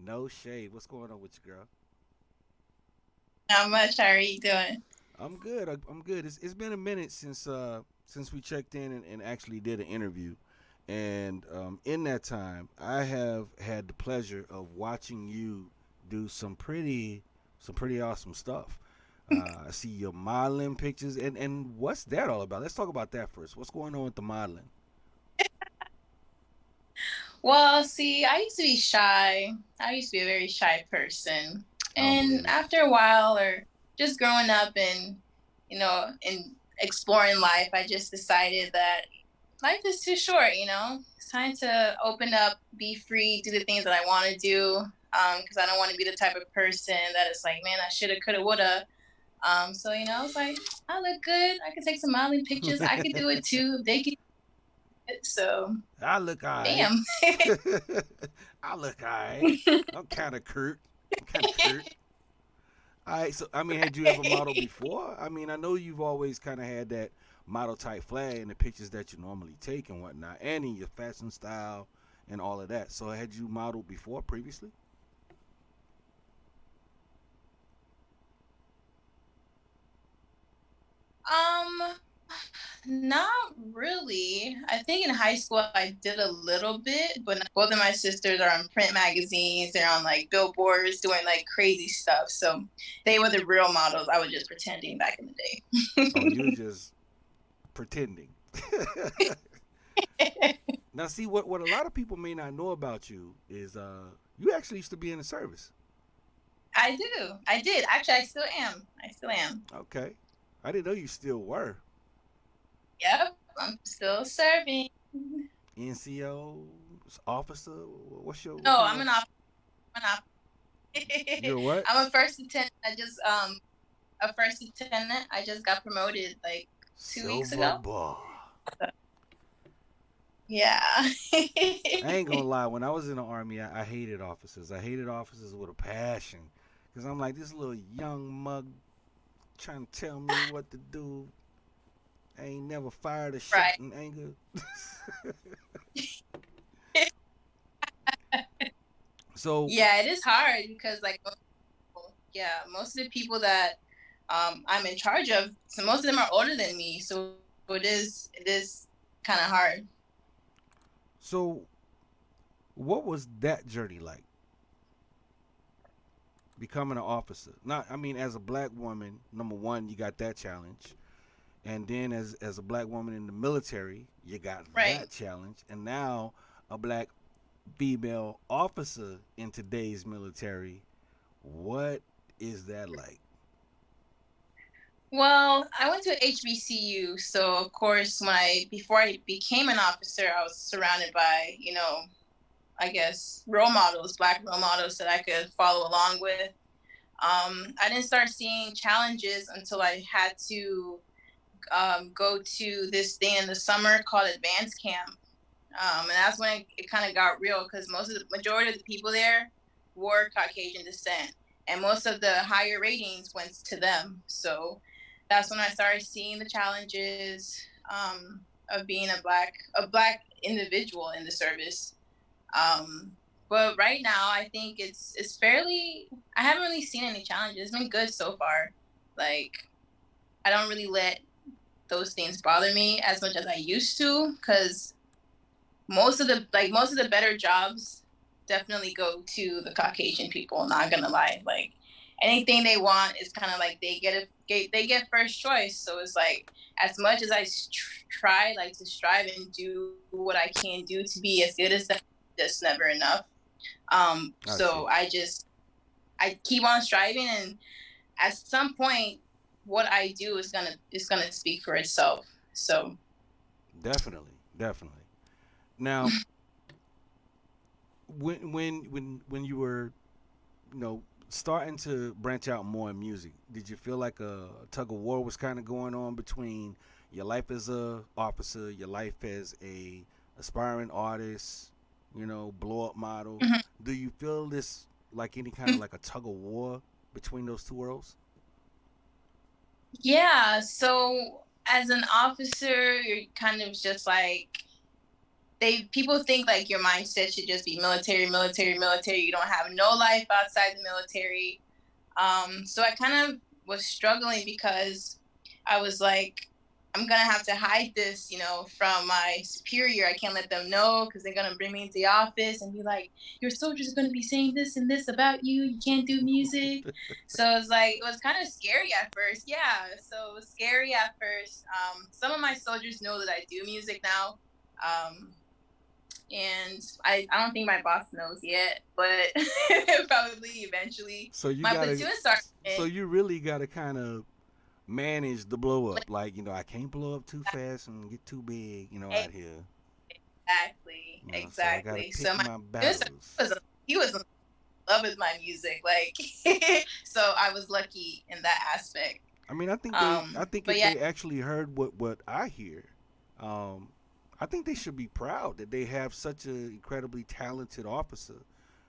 No shade. What's going on with you, girl? Not much. How are you doing? I'm good. I'm good. It's been a minute since we checked in and actually did an interview, and in that time, I have had the pleasure of watching you do some pretty awesome stuff. I see your modeling pictures, and what's that all about? Let's talk about that first. What's going on with the modeling? Well, see, I used to be shy. I used to be a very shy person. I don't And believe it. after a while, or just growing up and exploring life, I just decided that life is too short, It's time to open up, be free, do the things that I want to do. Because I don't want to be the type of person that is like, man, I shoulda, coulda, woulda. It's like, I look good. I can take some modeling pictures. I could do it too. They could do it. So, I look alright. bam. I look alright. I'm kind of curt. I'm kind of curt. All right, so I mean, had you ever modeled before? I mean, I know you've always kind of had that model type flag in the pictures that you normally take and whatnot, and in your fashion style and all of that. So, had you modeled before previously? Um, Not really. I think in high school I did a little bit, but both of my sisters are on print magazines. They're on like billboards doing like crazy stuff. So they were the real models. I was just pretending back in Oh, you were the just pretending. day. Now, see what a lot of people may not know about you is you actually used to be in the service. I do. I did. Actually, I still am. I still am. Okay, I didn't know you still were Yep. I'm still serving. NCO officer. What's your what No, kind I'm of an op. you're what? I'm a first lieutenant. A first lieutenant. I just got promoted like 2 weeks Silver ago. bar. Yeah. I ain't gonna lie. When I was in the army, I hated officers. I hated officers with a passion, cause I'm like this little young mug trying to tell me what to do. I ain't never fired a shot Right. in anger. So Yeah, it is hard because like most of the people that I'm in charge of, so most of them are older than me, so it is kind of hard. so what was that journey like? Becoming an officer. Not I mean as a black woman, number one, you got that challenge. And then as a black woman in the military, you got Right. that challenge. And now a black female officer in today's military, what is that like? Well, I went to HBCU, so of course when I before I became an officer, I was surrounded by, I guess role models, black role models that I could follow along with. I didn't start seeing challenges until I had to go to this thing in the summer called advanced camp. And that's when it kind of got real because most of the majority of the people there were Caucasian descent, and most of the higher ratings went to them. So that's when I started seeing the challenges of being a black individual in the service. Um, but right now, I think it's fairly. I haven't really seen any challenges. It's been good so far. Like I don't really let those things bother me as much as I used to because most of the better jobs definitely go to the Caucasian people. Not gonna lie, like anything they want is kind of like they get first choice. So it's like as much as I try like to strive and do what I can do to be as good as them, just never enough. I So see. I keep on striving, and at some point, what I do is gonna speak for itself. So Definitely. Definitely. Now, when you were, you know, starting to branch out more in music, did you feel like a tug of war was kind of going on between your life as a officer, your life as a aspiring artist, blow up model? mhm. Do you feel this like any kind of like a tug of war between those two worlds? Yeah, so as an officer, you're kind of just like people think like your mindset should just be military, military, military. You don't have no life outside the military. So I kind of was struggling because I was like, I'm gonna have to hide this, from my superior. I can't let them know because they're gonna bring me into the office and be like, your soldiers are gonna be saying this and this about you. You can't do music. So it's like it was kind of scary at first. Yeah, so it was scary at first. Some of my soldiers know that I do music now. Um, and I don't think my boss knows yet, but probably eventually. So you My gotta, platoon so sergeant. you really gotta kind of manage the blow up. Like, I can't blow up too fast and get too big, out here. Exactly, So I gotta exactly. pick So my my platoon sergeant battles. he was in love with my music, like so I was lucky in that aspect. I mean, I think But if yeah, they actually heard what I hear, um, I think they should be proud that they have such an incredibly talented officer,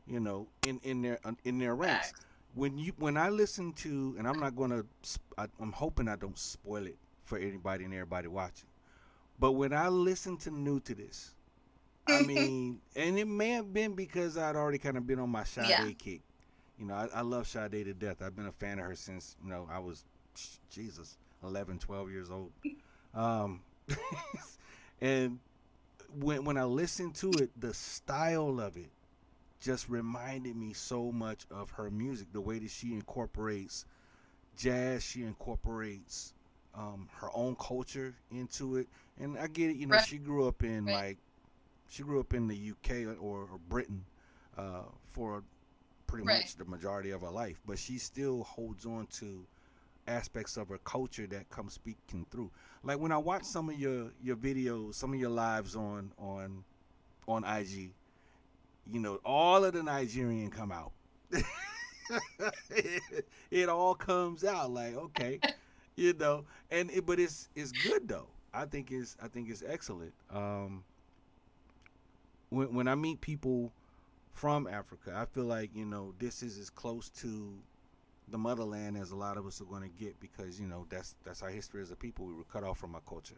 in their ranks. facts. When I listen to, and I'm not gonna, I'm hoping I don't spoil it for anybody and everybody watching. But when I listen to New to This, I mean, and it may have been because I'd already kind of been on my Yeah, Sade kick. I love Sade to death. I've been a fan of her since, I was, Jesus, 11, 12 years old. Um, and when I listened to it, the style of it just reminded me so much of her music. The way that she incorporates jazz, she incorporates her own culture into it. And I get it. right, She grew up in right, the UK or Britain for pretty right. much the majority of her life, but she still holds on to aspects of her culture that come speaking through. Like when I watch some of your videos, some of your lives on IG, all of the Nigerian come out. it all comes out like, okay, but it's good though. I think it's excellent. When I meet people from Africa, I feel like this is as close to the motherland as a lot of us are going to get, because that's our history as a people. We were cut off from our culture,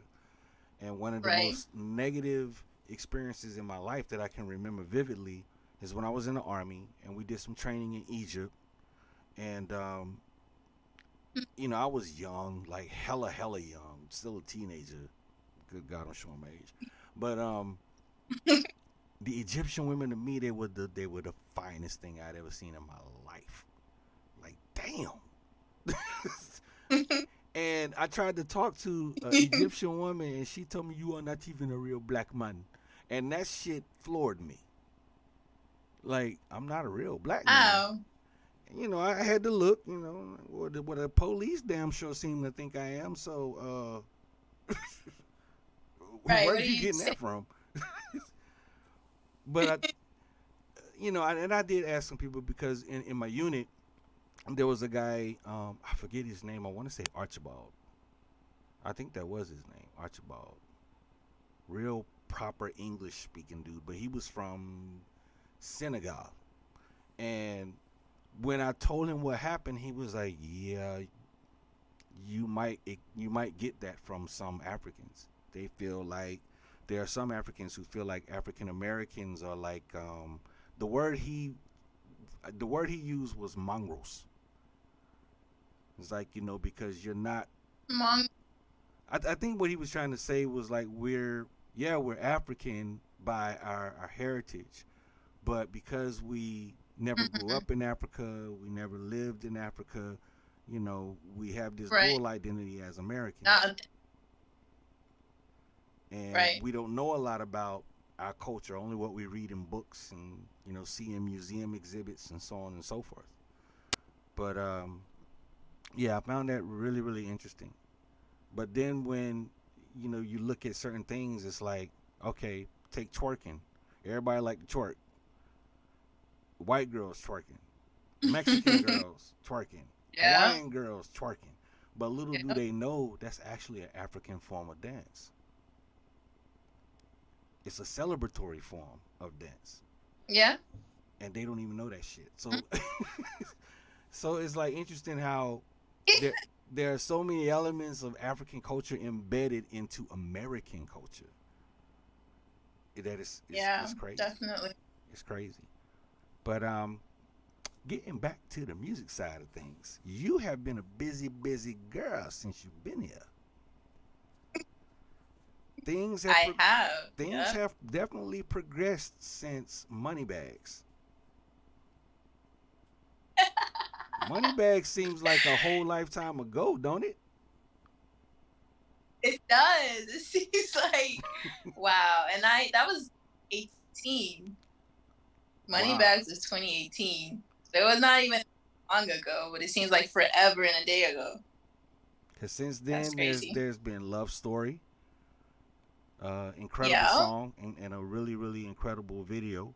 and one of the Right. most negative experiences in my life that I can remember vividly is when I was in the army and we did some training in Egypt, and I was young, like hella young, still a teenager. Good God, I'm showing my age, but the Egyptian women to me, they were the finest thing I'd ever seen in my life. Like, damn. And I tried to talk to an Egyptian woman, and she told me, "You are not even a real black man," and that shit floored me. Like, I'm not a real black man. Oh, I had to look. What the police damn sure seem to think I am. So, right. where What are do you you getting say? that from? But and I did ask some people, because in my unit there was a guy. I forget his name. I want to say Archibald. I think that was his name, Archibald. Real proper English speaking dude, but he was from Senegal. And when I told him what happened, he was like, "Yeah, you might get that from some Africans. They feel like there are some Africans who feel like African Americans are like the word he the word he used was mongrels. It's like, because you're not. Mom. I think what he was trying to say was like, we're African by our heritage, but because we never grew Mhm. up in Africa, we never lived in Africa, we have this Right. dual identity as Americans, Uh, and right. we don't know a lot about our culture, only what we read in books and see in museum exhibits and so on and so forth. But yeah, I found that really really interesting. But then when you look at certain things, it's like, okay, take twerking. Everybody like to twerk. White girls twerking, Mexican girls twerking, Yeah. Hawaiian girls twerking. But little do Yeah. they know that's actually an African form of dance. It's a celebratory form of dance, Yeah. and they don't even know that shit. So, so it's like interesting how there there are so many elements of African culture embedded into American culture. That is Yeah, it's crazy. definitely. It's crazy. But getting back to the music side of things, you have been a busy, busy girl since you've been here. Things have I have. things Yeah. have definitely progressed since Moneybags. Moneybags seems like a whole lifetime ago, don't it? It does. It seems like wow. And I that was 18. Wow. Moneybags was 2018. So it was not even long ago, but it seems like forever and a day ago. Because since That's then, crazy. there's been Love Story, incredible Yeah. song, and a really really incredible video.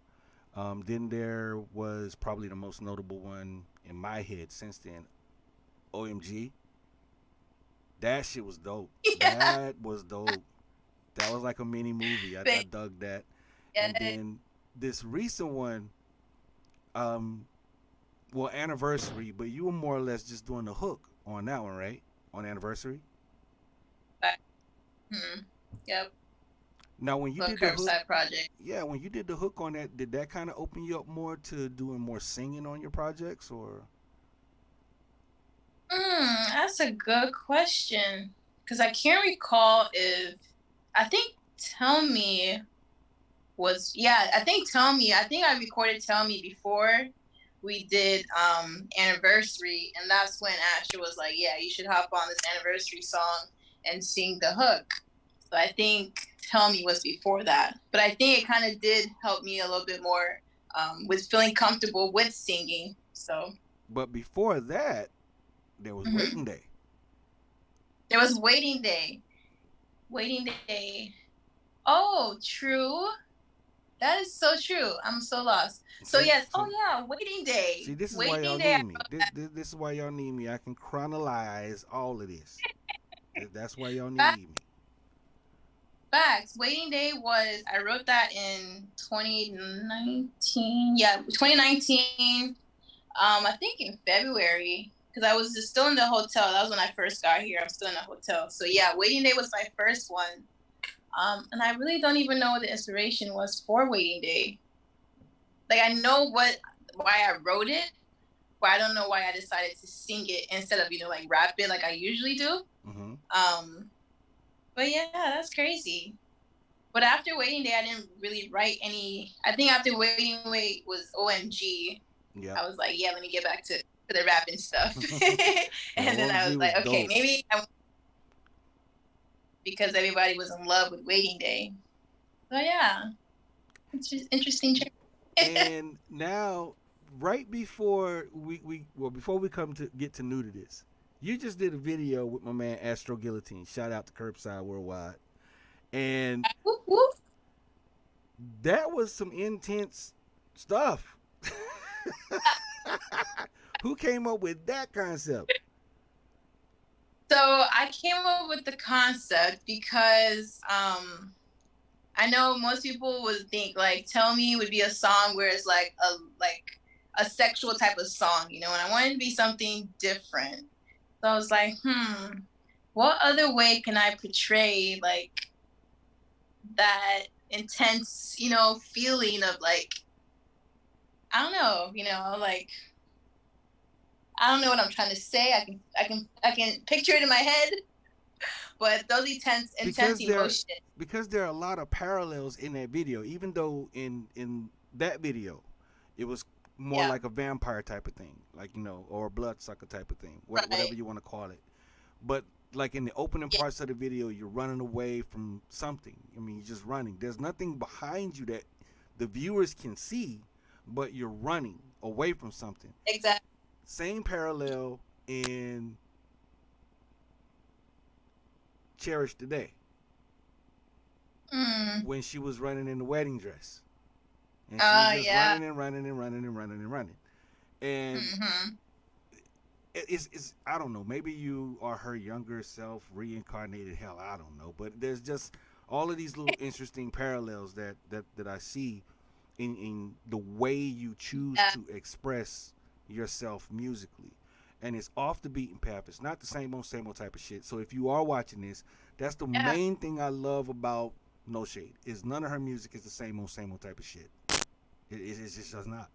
Then there was probably the most notable one in my head since then, OMG. That shit was dope. Yeah. That was dope. That was like a mini movie. I But dug that. And yeah, then this recent one, um, well, Anniversary, but you were more or less just doing the hook on that one, right? On Anniversary. but, hmm, yep. Now, when you The did the hook, curbside project. yeah, when you did the hook on that, did that kind of open you up more to doing more singing on your projects, or? That's a good question. Because I can't recall if I think Tell Me was yeah, I think Tell Me, I think I recorded Tell Me before we did Anniversary, and that's when Asher was like, yeah, you should hop on this Anniversary song and sing the hook. So I think Tell Me was before that. But I think it kind of did help me a little bit more with feeling comfortable with singing. So But before that, there was mhm. Waiting Day. There was Waiting Day. Waiting Day. Oh, true. That is so true. I'm so lost. So See, yes. Oh see, yeah, Waiting Day. see. This is why y'all Waiting Day. need me. This is why y'all need me. I can chronologize all of this. That's why y'all Facts. need me. Facts. Waiting Day was I wrote that in 2019. Yeah, 2019. I think in February because I was just still in the hotel. That was when I first got here. I'm still in the hotel. So yeah, Waiting Day was my first one. And I really don't even know what the inspiration was for Waiting Day. Like I know why I wrote it, but I don't know why I decided to sing it instead of like rap it like I usually do. Mm-hmm. Um, but yeah, that's crazy. But after Waiting Day, I didn't really write any. I think after Waiting Wait was OMG. Yep. I was like, yeah, let me get back to the rapping stuff. Yeah, And then I OMG was was like, okay, dope. maybe because everybody was in love with Waiting Day. So yeah, it's just interesting. And now, right before before we come to get to new to this, you just did a video with my man Astro Guillotine. Shout out to Curbside Worldwide, and Whoop, whoop. that was some intense stuff. Who came up with that concept? So I came up with the concept because I know most people would think like "Tell Me" would be a song where it's like a sexual type of song, and I wanted to be something different. So I was like, what other way can I portray like that intense, feeling of like I don't know, like I don't know what I'm trying to say. I can picture it in my head, but those intense because there emotions. because there are a lot of parallels in that video. Even though in that video, it was more Yeah, like a vampire type of thing, like or a bloodsucker type of thing, right. whatever you want to call it. But like in the opening Yeah, parts of the video, you're running away from something. I mean, you're just running. There's nothing behind you that the viewers can see, but you're running away from something. exactly. Same parallel in Cherish the Day Mm. when she was running in the wedding dress. And she was just Yeah. running and running and running and running and running. And Hmm. it's I don't know, maybe you are her younger self reincarnated, hell, I don't know. But there's just all of these little interesting parallels that I see in the way you choose Yeah. to express yourself musically. And it's off the beaten path. It's not the same old type of shit. So if you are watching this, that's the Yeah. main thing I love about No shade. Is none of her music is the same old type of shit. It just does not.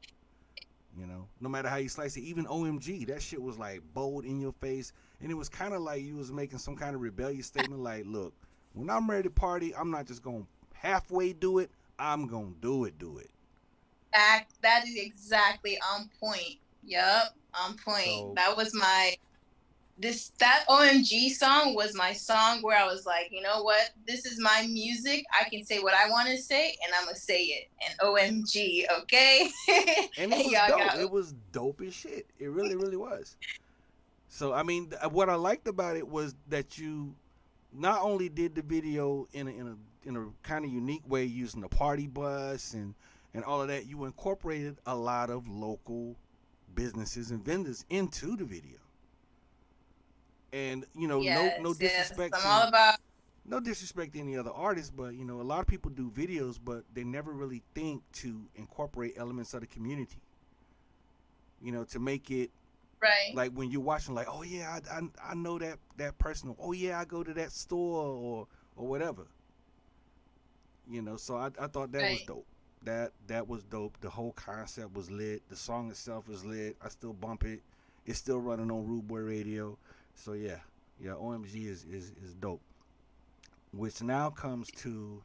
You know, no matter how you slice it, even OMG, that shit was like bold in your face, and it was kind of like you was making some kind of rebellious statement, like, look, when I'm ready to party, I'm not just gonna halfway do it. I'm gonna do it. That is exactly on point. Yup, on point. So, That was my that OMG song was my song where I was like, you know what? This is my music. I can say what I want to say, and I'm gonna say it. And OMG, okay? and it And was y'all dope. got It was dope as shit. It really, really was. So, I mean, what I liked about it was that you not only did the video in a kind of unique way using the party bus and all of that, you incorporated a lot of local businesses and vendors into the video. And you know, no yes, yes. disrespect I'm to all about any other artists, but you know, a lot of people do videos, but they never really think to incorporate elements of the community. You know, to make it right, like when you're watching, like, oh yeah, I know that person. Oh yeah, I go to that store or whatever. You know, so I thought that was right. dope. That was dope. The whole concept was lit. The song itself was lit. I still bump it. It's still running on Rude Boy Radio. So yeah, OMG is dope. Which now comes to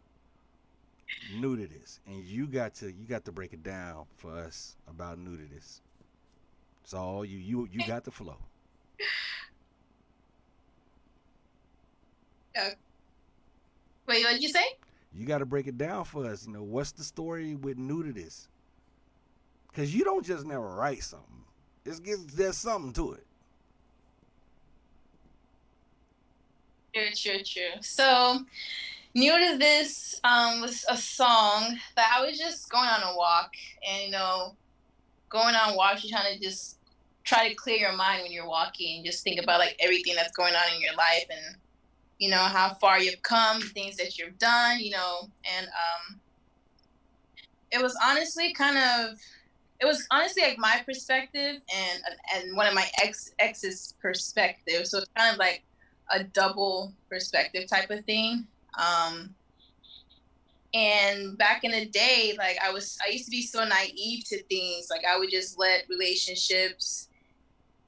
New to This, and you got to break it down for us about New to This. So you got the flow. Wait, what did you say? You got to break it down for us. You know, what's the story with New to This? Because you don't just never write something. There's something to it. True. So, New to This was a song that I was just going on a walk, and going on walks, you're trying to just try to clear your mind when you're walking, just think about like everything that's going on in your life, and how far you've come, things that you've done, and it was honestly like my perspective and one of my ex's perspective, so it's kind of like a double perspective type of thing. And back in the day, like I used to be so naive to things. Like I would just let relationships,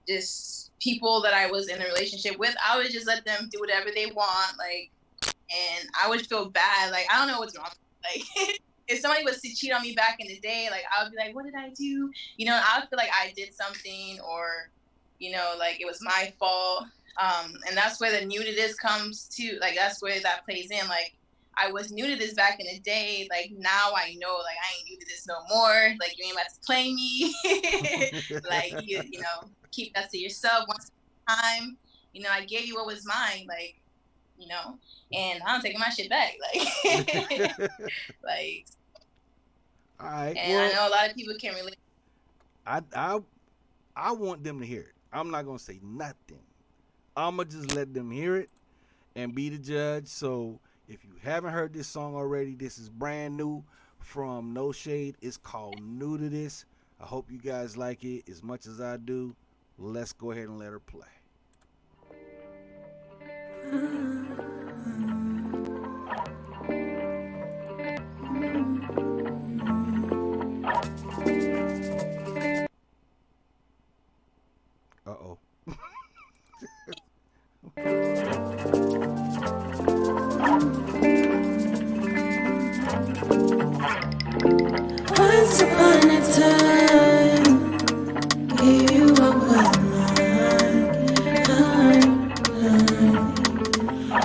just people that I was in a relationship with, I would just let them do whatever they want. Like, and I would feel bad. Like, I don't know what's wrong. Like, if somebody was to cheat on me back in the day, like I would be like, what did I do? I would feel like I did something, or, like it was my fault. And that's where the new to this comes to. Like, that's where that plays in. Like, I was new to this back in the day. Like, now I know, like, I ain't new to this no more. Like, you ain't about to play me. Like, keep that to yourself once at a time. I gave you what was mine. Like, and I'm taking my shit back. Like, like, All right. and I Well, know a lot of people can relate. I I I want them to hear it. I'm not gonna say nothing. I'ma just let them hear it and be the judge. So if you haven't heard this song already, this is brand new from No Shade. It's called New to This. I hope you guys like it as much as I do. Let's go ahead and let her play. Uh-oh. Once upon a time, gave you a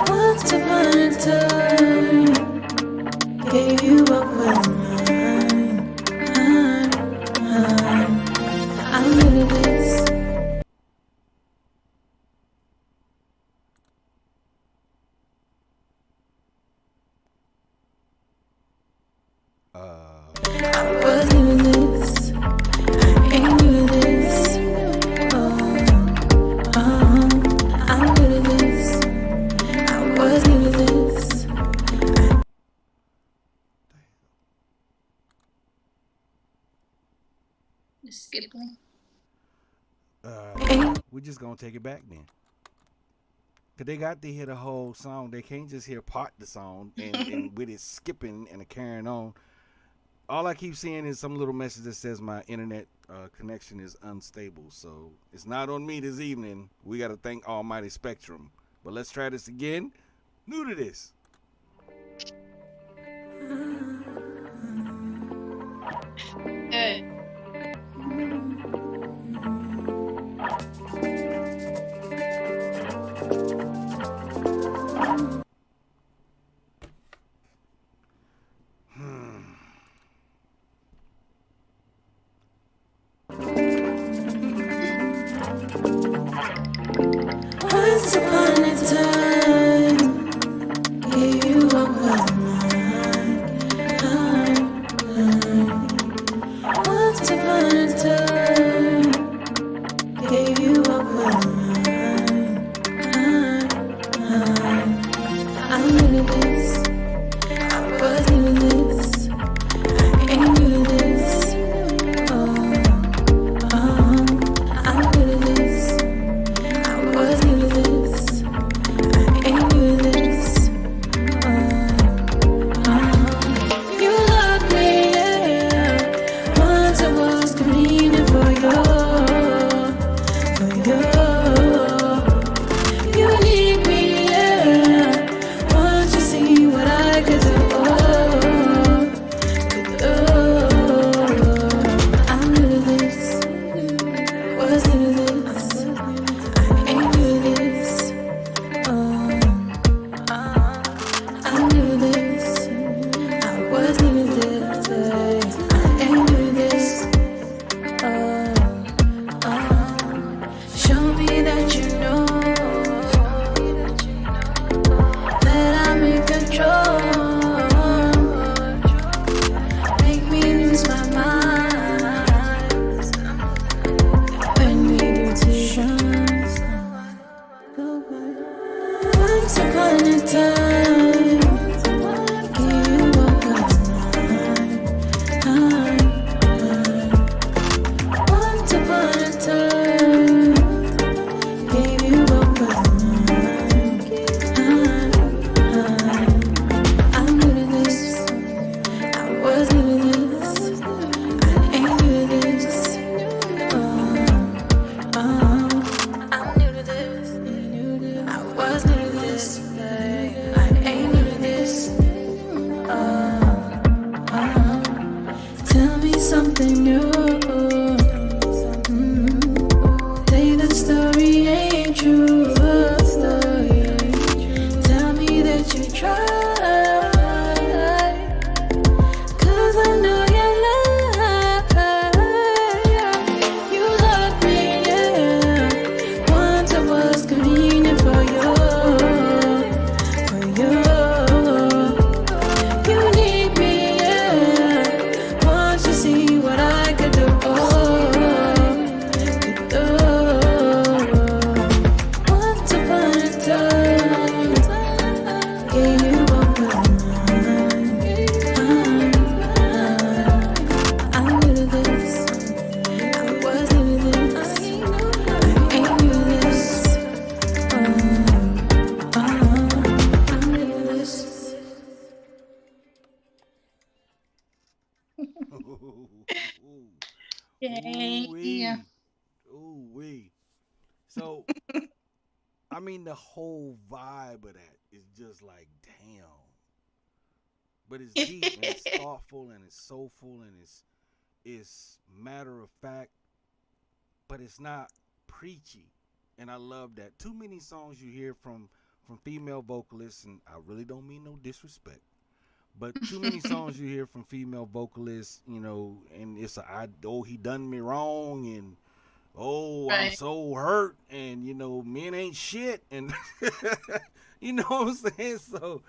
once upon a time, gave you a I'm new to this. I was new to this. I ain't new to this. I'm new to this. I was new to this. Just skipping. We're just gonna take it back then. Cause they got to hear the whole song. They can't just hear part the song and with it skipping and carrying on. All I keep seeing is some little message that says my internet connection is unstable. So it's not on me this evening. We got to thank Almighty Spectrum. But let's try this again. New to this. Good. Once upon a time, gave you all my once upon a time, gave you all my I'm new to this. I was new to this. I ain't new to this. I'm new to this. I was new to this. I ain't new to this. You loved me, yeah. Once I was convenient for you. You need me, yeah. Once you see what I could do. I'm new to this. Was new to this. I ain't new to this. I'm new to this. I was new to this. I ain't new to this. Show me that you know that I'm in control. Make me lose my mind when we do decisions. Once upon a time, you walk once upon a time, gave you all I'm new to this. I was new to this. I ain't new to this. I'm new to this. I was new to this. I ain't new to this. Tell me something new. Say the story ain't true. Tell me that you tried. 'Cause I know you lie. You loved me, yeah. Once I was convenient for you. You need me, yeah. Once you see what I could do. Once upon a time, gave you all I'm new to this. I was new to this. I ain't new to this. I'm new to this. Yay. Yeah. Ooh wee. So I mean the whole vibe of that is just like damn. But it's deep and it's thoughtful and it's soulful and it's matter of fact, but it's not preachy. And I love that. Too many songs you hear from female vocalists, and I really don't mean no disrespect, but too many songs you hear from female vocalists, you know, and it's he done me wrong, and I'm Right. so hurt, and you know men ain't shit, and you know what I'm saying. So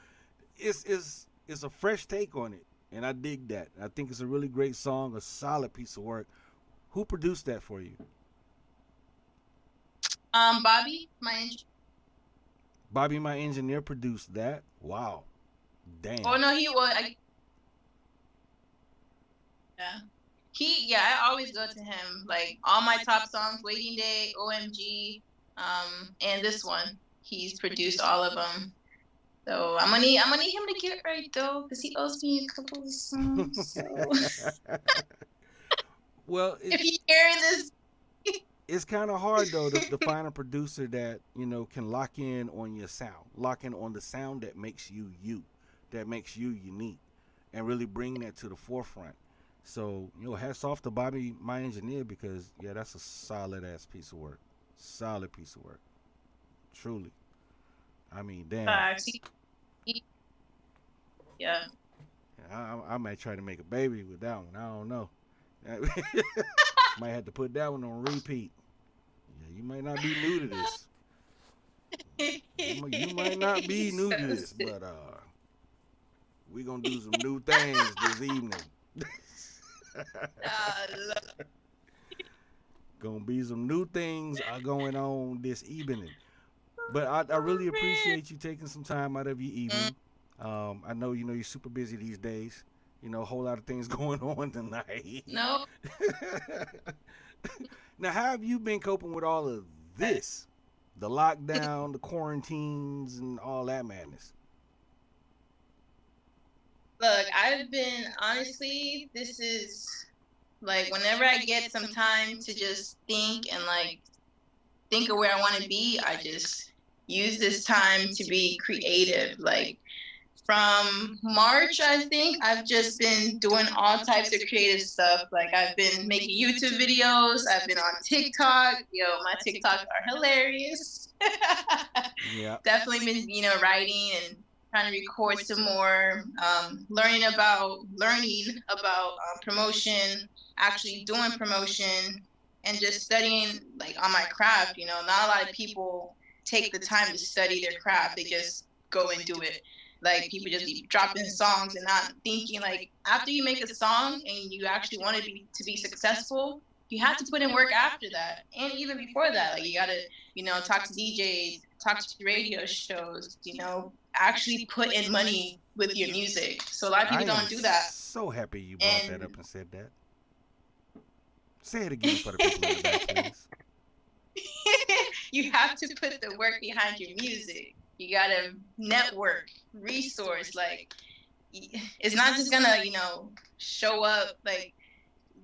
it's a fresh take on it, and I dig that. I think it's a really great song, a solid piece of work. Who produced that for you? Bobby, my engineer. Bobby, my engineer, produced that. Wow, damn. Oh no, he was. Yeah. I always go to him. Like all my top songs, Waiting Day, OMG, and this one. He's produced all of them. So I'm gonna need him to get right though, because he owes me a couple of songs. So Well, if you hear this, it's kind of hard though to find a producer that can lock in on your sound, lock in on the sound that makes you you, that makes you unique, and really bring that to the forefront. So hats off to Bobby, my engineer, because yeah, that's a solid ass piece of work, solid piece of work, truly. I mean, damn. Yeah. I might try to make a baby with that one. I don't know. Might have to put that one on repeat. Yeah, you might not be new to this. You might not be new to this, but we gonna do some new things this evening. Gonna be some new things are going on this evening. But I really appreciate you taking some time out of your evening. I know you're super busy these days. A whole lot of things going on tonight. No. Now, how have you been coping with all of this? The lockdown, the quarantines, and all that madness. Look, I've been, honestly, this is like whenever I get some time to just think and like think of where I want to be, I just use this time to be creative. Like from March, I think I've just been doing all types of creative stuff. Like I've been making YouTube videos. I've been on TikTok. My TikToks are hilarious. Yeah. Definitely been, writing and trying to record some more. Learning about promotion, actually doing promotion, and just studying like on my craft. Not a lot of people take the time to study their craft. They just go and do it. Like people just be dropping songs and not thinking. Like after you make a song and you actually want it to be successful, you have to put in work after that, and even before that. Like you gotta, talk to DJs, talk to radio shows. Actually put in money with your music. So a lot of people don't do that. So happy you brought that up and said that. Say it again for the people in the back, please. You have to put the work behind your music. You gotta network, resource. Like it's not just gonna, show up. Like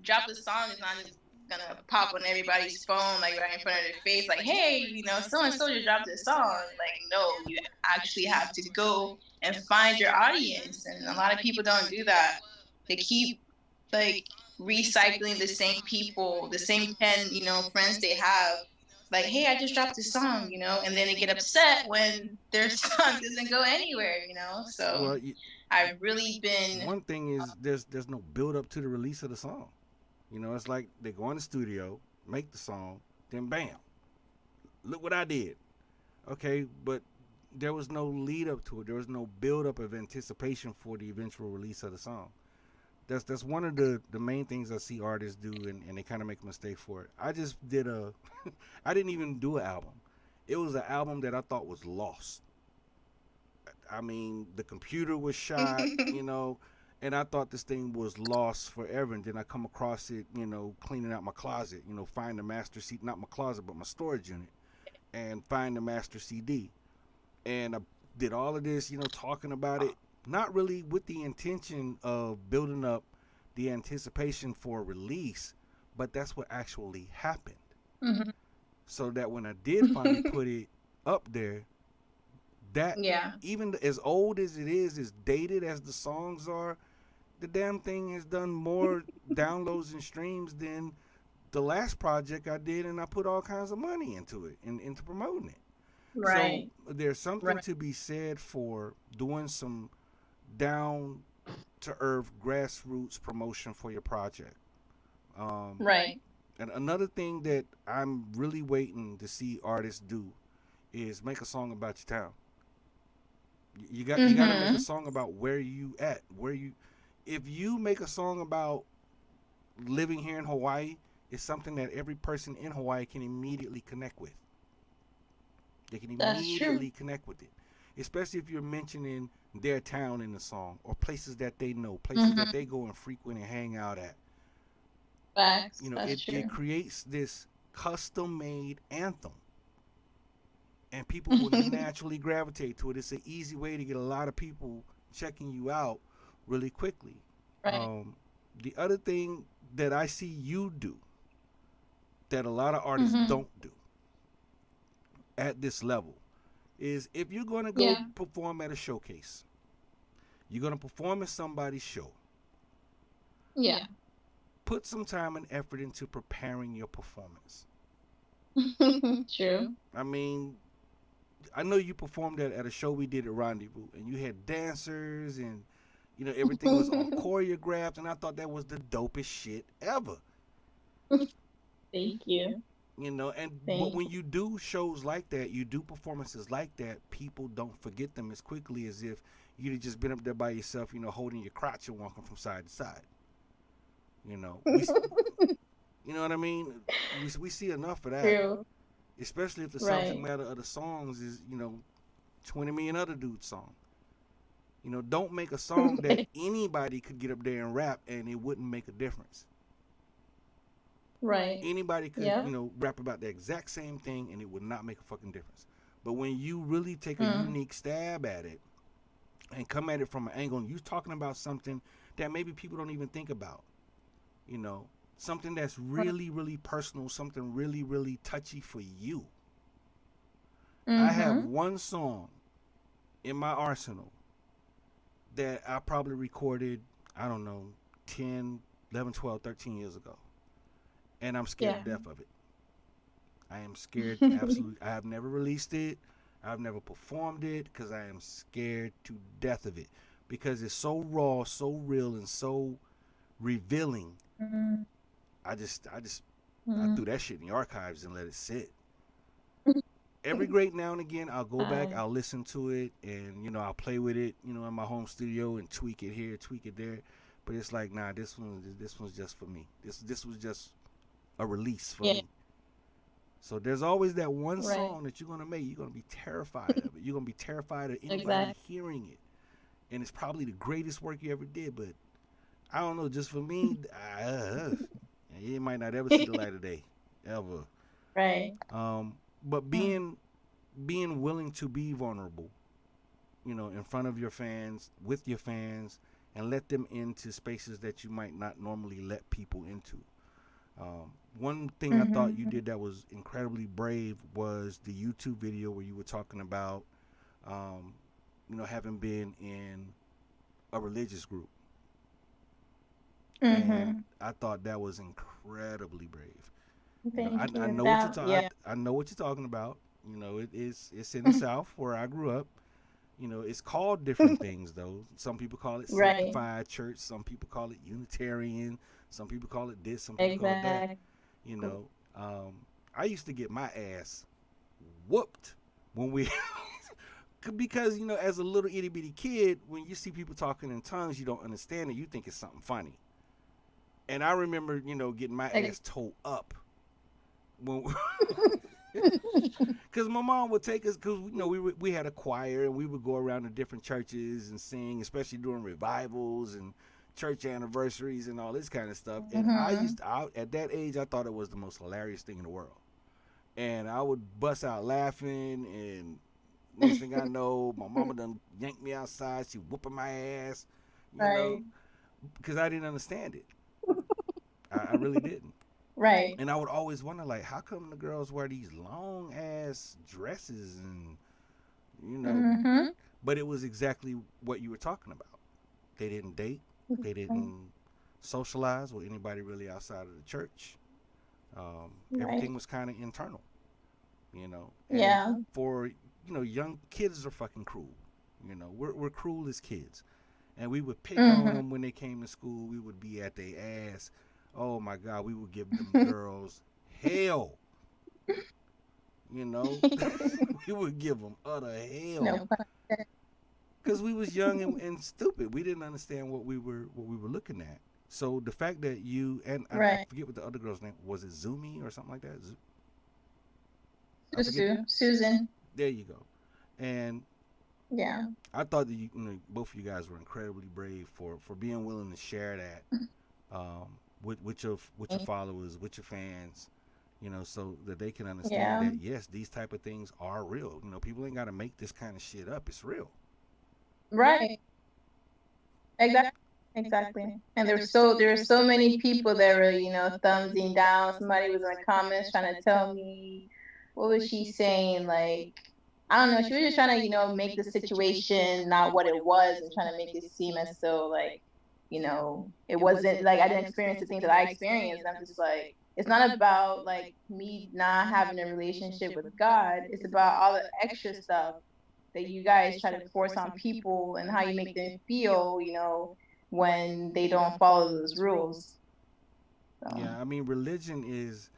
drop the song is not just gonna pop on everybody's phone, like right in front of their face. Like, hey, so and so just dropped this song. Like, no, you actually have to go and find your audience, and a lot of people don't do that. They keep like recycling the same people, the same 10, friends they have. Like, hey, I just dropped this song, and then they get upset when their song doesn't go anywhere, So well, I've really been. One thing is there's no build up to the release of the song. It's like they go in the studio, make the song, then bam, look what I did. Okay, but there was no lead up to it. There was no build up of anticipation for the eventual release of the song. That's one of the main things I see artists do, and they kind of make a mistake for it. I just did I didn't even do an album. It was an album that I thought was lost. I mean, the computer was shot, and I thought this thing was lost forever. And then I come across it, cleaning out my closet, find the master CD, not my closet, but my storage unit, and find the master CD. And I did all of this, talking about it, not really with the intention of building up the anticipation for release, but that's what actually happened. Mm-hmm. So that when I did finally put it up there, that even as old as it is, as dated as the songs are, the damn thing has done more downloads and streams than the last project I did, and I put all kinds of money into it and into promoting it. Right. So there's something to be said for doing some down to earth grassroots promotion for your project. Right. And another thing that I'm really waiting to see artists do is make a song about your town. You got to make a song about where you at, if you make a song about living here in Hawaii, it's something that every person in Hawaii can immediately connect with. They can immediately connect with it, especially if you're mentioning their town in the song or places that they know, places that they go and frequent and hang out at. Facts. It creates this custom-made anthem. and people will naturally gravitate to it. It's an easy way to get a lot of people checking you out really quickly. Right. The other thing that I see you do that a lot of artists Mhm. don't do at this level is if you're going to go Yeah. perform at a showcase, you're going to perform at somebody's show, Yeah. put some time and effort into preparing your performance. True. I mean, I know you performed at a show we did at Rendezvous, and you had dancers, and everything was all choreographed, and I thought that was the dopest shit ever. Thank you. But Thank when you do shows like that, you do performances like that, people don't forget them as quickly as if you'd have just been up there by yourself, holding your crotch and walking from side to side. You know, we, you know what I mean? We see enough of that, True. especially if the subject Right. matter of the songs is 20 million other dudes' song. Don't make a song that anybody could get up there and rap and it wouldn't make a difference. Right. Anybody could, Yeah. rap about the exact same thing and it would not make a fucking difference. But when you really take a Mm. unique stab at it and come at it from an angle and you're talking about something that maybe people don't even think about, something that's really, really personal, something really, really touchy for you. I have Mhm. one song in my arsenal that I probably recorded, I don't know, 10, 11, 12, 13 years ago. And I'm scared Yeah. to death of it. I am scared, absolutely. I have never released it. I've never performed it because I am scared to death of it. Because it's so raw, so real, and so revealing. Mhm. I threw that shit in the archives and let it sit. Every great now and again, I'll go back, I I'll listen to it, and I'll play with it, in my home studio and tweak it here, tweak it there. But it's like, nah, this one's just for me. This was just a release for yeah. me. So there's always that one Right. song that you're gonna make. You're gonna be terrified of it. You're gonna be terrified of anybody Exactly. hearing it, and it's probably the greatest work you ever did. But I don't know. Just for me, it might not ever see the light of day, ever. Right. But Mm. being willing to be vulnerable, in front of your fans, with your fans, and let them into spaces that you might not normally let people into. One thing I thought you Mhm. did that was incredibly brave was the YouTube video where you were talking about, having been in a religious group. And Mhm. I thought that was incredibly brave. Thank I you. know what you're That. talking. Yeah. I know what you're talking about. It's in the South where I grew up. It's called different things though. Some people call it Right. sanctified church. Some people call it Unitarian. Some people call it this. Some people call it that. Exactly. You know, um, I used to get my ass whooped when we because as a little itty bitty kid, when you see people talking in tongues, you don't understand it. You think it's something funny. And I remember, getting my ass towed up when because my mom would take us because we had a choir and we would go around to different churches and sing, especially during revivals and church anniversaries and all this kind of stuff. And Mhm. at that age, I thought it was the most hilarious thing in the world. And I would bust out laughing, and next thing I know, my mama done yanked me outside. She whooping my ass, Right. because I didn't understand it. I really didn't. Right. And I would always wonder, like, how come the girls wear these long ass dresses and, you know, Mhm. but it was exactly what you were talking about. They didn't date, they didn't socialize with anybody really outside of the church. Right. Everything was kind of internal, and Yeah. for, young kids are fucking cruel. We're cruel as kids. And we would pick on Mhm. them when they came to school. We would be at their ass. Oh my God, we would give them girls hell. You know, we would give them utter hell No. because we was young and stupid. We didn't understand what we were looking at. So the fact that you and I Right. forget what the other girl's name was, it Zumi or something like that. I forget. Susan. There you go. And Yeah. I thought that both of you guys were incredibly brave for being willing to share that, with your followers, with your fans, so that they can understand Yeah. that yes, these type of things are real. People ain't got to make this kind of shit up. It's real. Right. Exactly. Exactly. And there's so many people that were, thumbsing down. Somebody was in the comments trying to tell me, what was she saying? Like, I don't know. She was just trying to, make the situation not what it was and trying to make it seem as though like, it wasn't like I didn't experience the things that I experienced. I'm just like, it's not about like me not having a relationship with God. It's about all the extra stuff that you guys try to force on people and how you make them feel, when they don't follow those rules. So. Yeah, I mean, religion is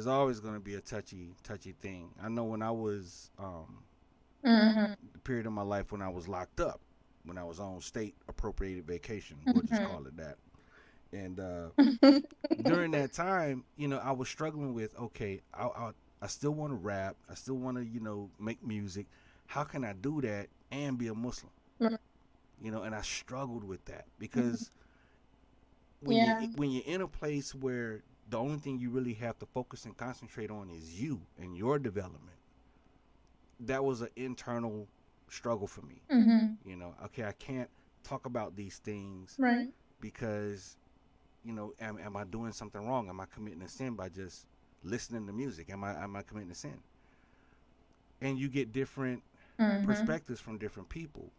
always going to be a touchy thing. I know when I was Mhm. the period of my life when I was locked up, when I was on state appropriated vacation, we'll just call it that. And during that time, I was struggling with, okay, I still want to rap, I still want to, make music. How can I do that and be a Muslim? And I struggled with that because Yeah. when you're in a place where the only thing you really have to focus and concentrate on is you and your development, that was an internal struggle for me. Mhm. Okay, I can't talk about these things Right. because am I doing something wrong? Am I committing a sin by just listening to music? Am I committing a sin? And you get different Mhm. perspectives from different people.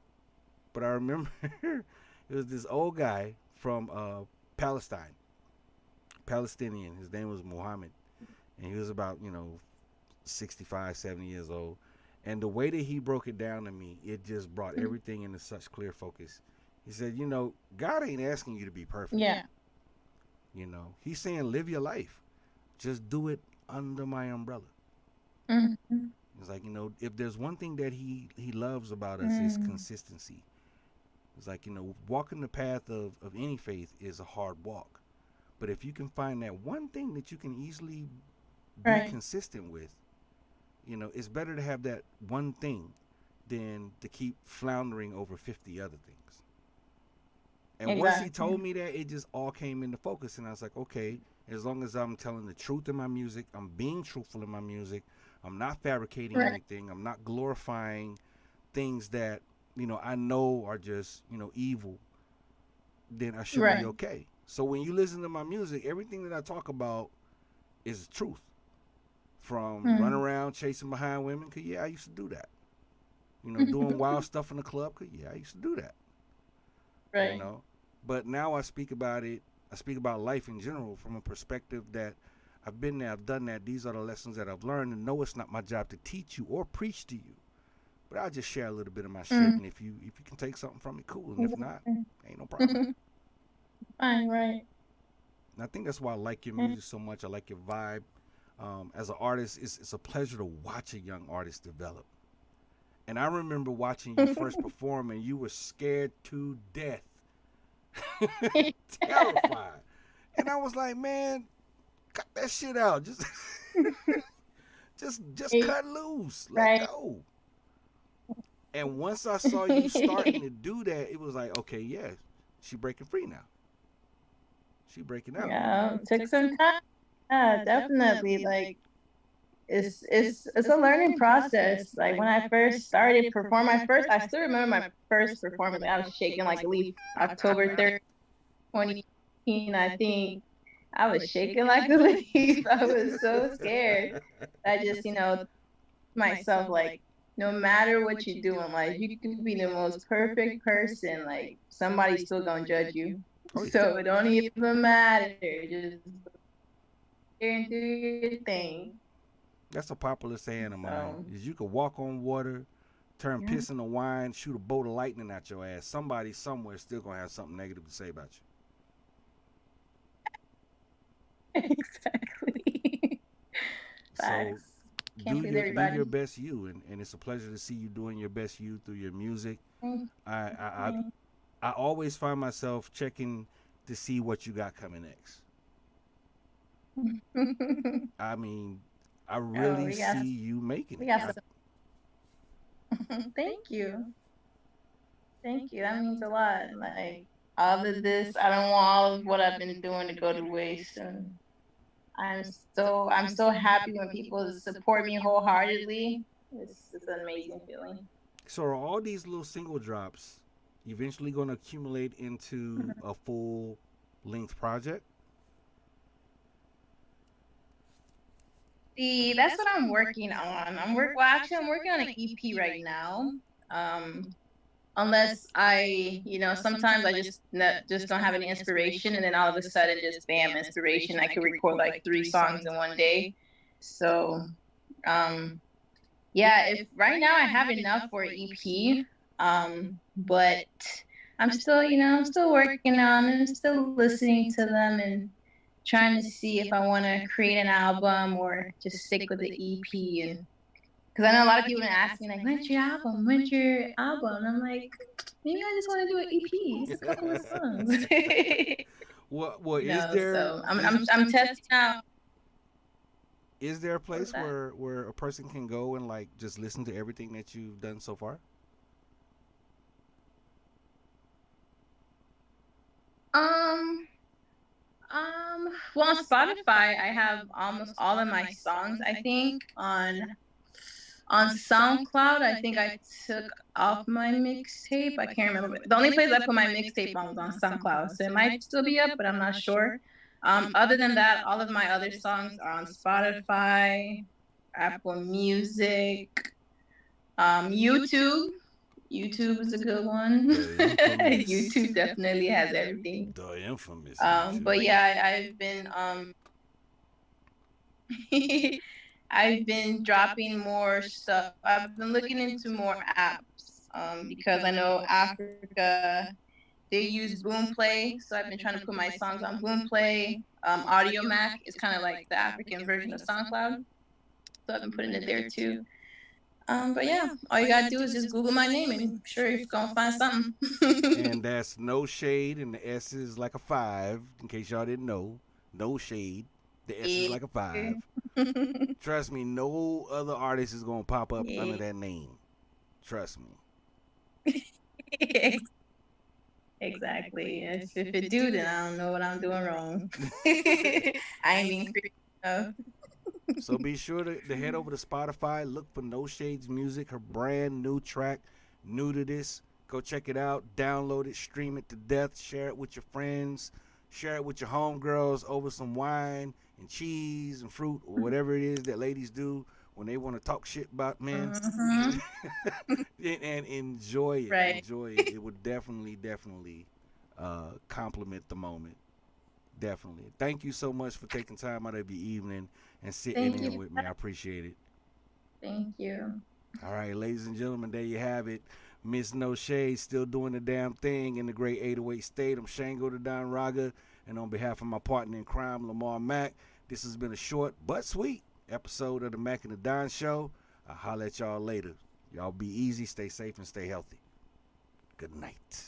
But I remember it was this old guy from Palestine, Palestinian. His name was Muhammad, and he was about 65, 70 years old. And the way that he broke it down to me, it just brought everything into such clear focus. He said, God ain't asking you to be perfect. Yeah. He's saying live your life. Just do it under my umbrella. Mhm. It's like, if there's one thing that he loves about us is consistency. It's like, walking the path of any faith is a hard walk. But if you can find that one thing that you can easily be Right. consistent with, it's better to have that one thing than to keep floundering over 50 other things. And once he Exactly. told me that, it just all came into focus. And I was like, okay, as long as I'm telling the truth in my music, I'm being truthful in my music, I'm not fabricating Right. anything, I'm not glorifying things that, I know are just, evil, then I should be Right. okay. So when you listen to my music, everything that I talk about is truth. From running around chasing behind women, cause yeah, I used to do that. Doing wild stuff in the club, cause yeah, I used to do that. You Right. know, but now I speak about it. I speak about life in general from a perspective that I've been there, I've done that. These are the lessons that I've learned, and no, it's not my job to teach you or preach to you. But I'll just share a little bit of my shit, and if you can take something from it, cool. And if not, ain't no problem. Fine. Right. And I think that's why I like your music so much. I like your vibe. As an artist, it's a pleasure to watch a young artist develop. And I remember watching you first perform, and you were scared to death, terrified. And I was like, man, cut that shit out. Just cut loose. Let Right. go. And once I saw you starting to do that, it was like, okay, yeah, she breaking free now. She breaking out. Yeah. Took some time. Yeah, definitely. Like it's a learning process. Like when I first started performing, I still remember my first performance. Like, I was shaking like a leaf. October 3rd, 2018, I think. I was shaking like a leaf. I was so scared. I just, myself like, no matter what you do in life, you could be the most perfect person. Like somebody's still gonna judge you. Oh yeah. So it don't even matter. Just go there and do your thing. That's a popular saying of mine. So Is you could walk on water, turn yeah. piss into wine, shoot a bolt of lightning at your ass. Somebody somewhere still gonna have something negative to say about you. Exactly. So Facts. do Can't please your everybody. best you, and it's a pleasure to see you doing your best you through your music. Thank I I I, you. I always find myself checking to see what you got coming next. I mean, I Oh, really see you making we it. got some. Thank you. Thank you. That means a lot. Like all of this, I don't want all of what I've been doing to go to waste. And I'm so happy when people support me wholeheartedly. It's an amazing feeling. So are all these little single drops eventually going to accumulate into a full length project? See, that's what I'm working on. I'm working on an EP right now. Um, unless sometimes I just don't have any inspiration, and then all of a sudden, just bam, inspiration. I could record like 3 songs in one day. So, um, yeah, if right now I have enough for an EP, but I'm still working on it. I'm still listening to them and trying to see if I want to create an album or just stick with the EP. And because I know a lot of people ask me like, "When's your album? When's your album?" And I'm like, maybe I just want to do an EP. It's a couple of songs. Well, is there So I'm testing out. is there a What was place that? where a person can go and like just listen to everything that you've done so far? Um, well, on Spotify, I have almost all of my songs. I think on SoundCloud, I think I took off my mixtape. I can't remember. The only place I put my mixtape on was on SoundCloud, so it might still be up, but I'm not sure. Other than that, all of my other songs are on Spotify, Apple Music, YouTube. YouTube is a good one. YouTube definitely has everything. The infamous But YouTube. yeah, I've been dropping more stuff. I've been looking into more apps because I know Africa, they use Boomplay, so I've been trying to put my songs on Boomplay. Audio Mac is kind of like the African version of SoundCloud, so I've been putting it there too. But yeah, all you gotta do is just Google my name, and I'm sure you're gonna find something. And that's no shade, and the S is like a 5. In case y'all didn't know, no shade. The S is Yeah. like a 5. Trust me, no other artist is gonna pop up under Yeah. that name. Trust me. Exactly. If it do, then I don't know what I'm doing wrong. I ain't being creative enough. So be sure to head over to Spotify, look for No Shades Music, her brand new track, new to this. Go check it out, download it, stream it to death, share it with your friends, share it with your homegirls over some wine and cheese and fruit or whatever it is that ladies do when they want to talk shit about men. Mhm. And enjoy it. Right. Enjoy it. It would definitely compliment the moment. Definitely. Thank you so much for taking time out of your evening and sitting Thank in you. with me. I appreciate it. Thank you. All right, ladies and gentlemen, there you have it. Miss No Shade still doing the damn thing in the great 808 state. I'm Shango Da Don Ragga, and on behalf of my partner in crime, Lamar Mack, this has been a short but sweet episode of the Mack and the Don Show. I'll holler at y'all later. Y'all be easy, stay safe, and stay healthy. Good night.